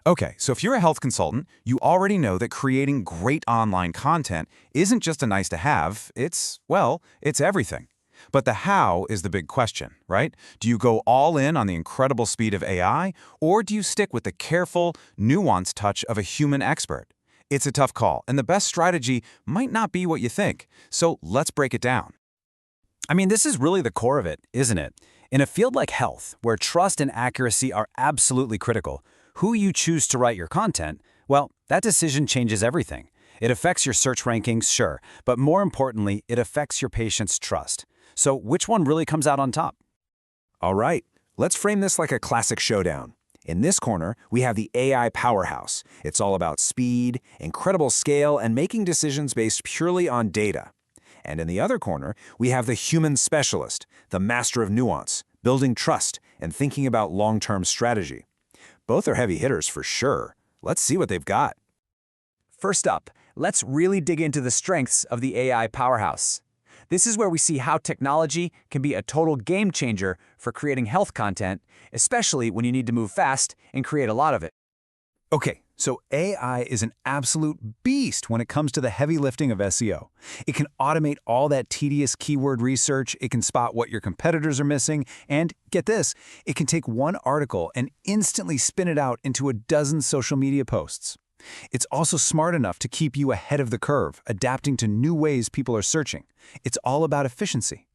Okay, so if you're a health consultant, you already know that creating great online content isn't just a nice to have, it's everything. But the how is the big question, right? Do you go all in on the incredible speed of AI, or do you stick with the careful, nuanced touch of a human expert? It's a tough call, and the best strategy might not be what you think. So let's break it down. I mean, this is really the core of it, isn't it? In a field like health, where trust and accuracy are absolutely critical, who you choose to write your content, well, that decision changes everything. It affects your search rankings, sure, but more importantly, it affects your patient's trust. So which one really comes out on top? All right, let's frame this like a classic showdown. In this corner, we have the AI Powerhouse. It's all about speed, incredible scale, and making decisions based purely on data. And in the other corner, we have the human specialist, the master of nuance, building trust and thinking about long-term strategy. Both are heavy hitters for sure. Let's see what they've got. First up, let's really dig into the strengths of the AI Powerhouse. This is where we see how technology can be a total game changer for creating health content, especially when you need to move fast and create a lot of it. Okay, so AI is an absolute beast when it comes to the heavy lifting of SEO. It can automate all that tedious keyword research, it can spot what your competitors are missing, and get this, it can take one article and instantly spin it out into a dozen social media posts. It's also smart enough to keep you ahead of the curve, adapting to new ways people are searching. It's all about efficiency.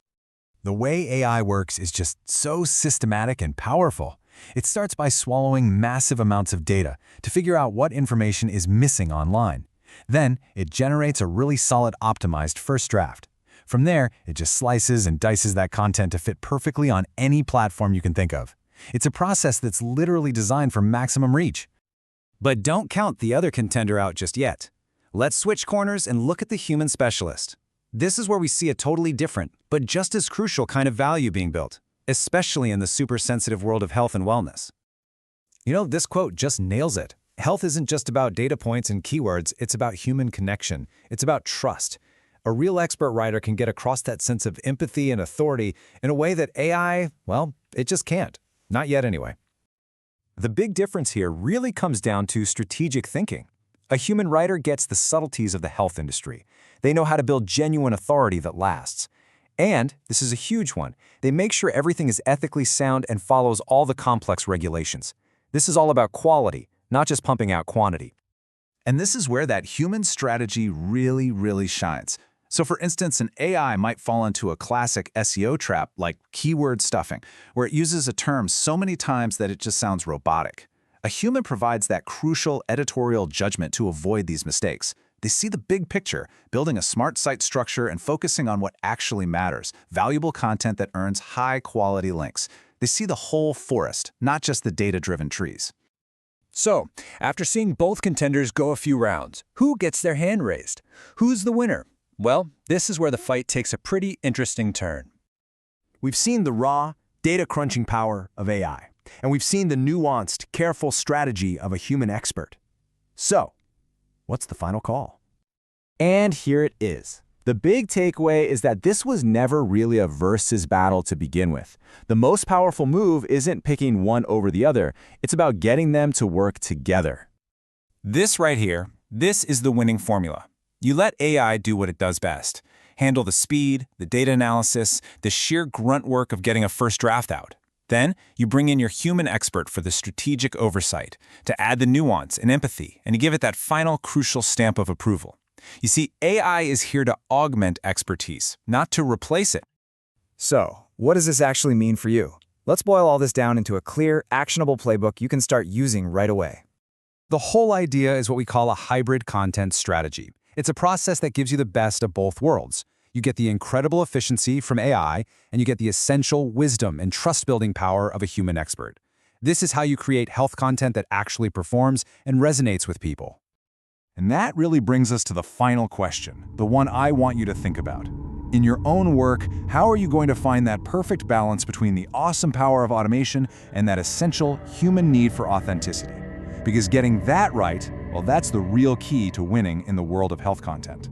The way AI works is just so systematic and powerful. It starts by swallowing massive amounts of data to figure out what information is missing online. Then, it generates a really solid optimized first draft. From there, it just slices and dices that content to fit perfectly on any platform you can think of. It's a process that's literally designed for maximum reach. But don't count the other contender out just yet. Let's switch corners and look at the human specialist. This is where we see a totally different, but just as crucial kind of value being built, especially in the super-sensitive world of health and wellness. You know, this quote just nails it. Health isn't just about data points and keywords, it's about human connection. It's about trust. A real expert writer can get across that sense of empathy and authority in a way that AI, well, it just can't. Not yet anyway. The big difference here really comes down to strategic thinking. A human writer gets the subtleties of the health industry. They know how to build genuine authority that lasts. And, this is a huge one, they make sure everything is ethically sound and follows all the complex regulations. This is all about quality, not just pumping out quantity. And this is where that human strategy really shines. So for instance, an AI might fall into a classic SEO trap like keyword stuffing, where it uses a term so many times that it just sounds robotic. A human provides that crucial editorial judgment to avoid these mistakes. They see the big picture, building a smart site structure and focusing on what actually matters, valuable content that earns high-quality links. They see the whole forest, not just the data-driven trees. So, after seeing both contenders go a few rounds, who gets their hand raised? Who's the winner? Well, this is where the fight takes a pretty interesting turn. We've seen the raw, data-crunching power of AI, and we've seen the nuanced, careful strategy of a human expert. So, what's the final call? And here it is. The big takeaway is that this was never really a versus battle to begin with. The most powerful move isn't picking one over the other, it's about getting them to work together. This right here, this is the winning formula. You let AI do what it does best. Handle the speed, the data analysis, the sheer grunt work of getting a first draft out. Then, you bring in your human expert for the strategic oversight, to add the nuance and empathy, and to give it that final crucial stamp of approval. You see, AI is here to augment expertise, not to replace it. So, what does this actually mean for you? Let's boil all this down into a clear, actionable playbook you can start using right away. The whole idea is what we call a hybrid content strategy. It's a process that gives you the best of both worlds. You get the incredible efficiency from AI, and you get the essential wisdom and trust-building power of a human expert. This is how you create health content that actually performs and resonates with people. And that really brings us to the final question, the one I want you to think about. In your own work, how are you going to find that perfect balance between the awesome power of automation and that essential human need for authenticity? Because getting that right, well, that's the real key to winning in the world of health content.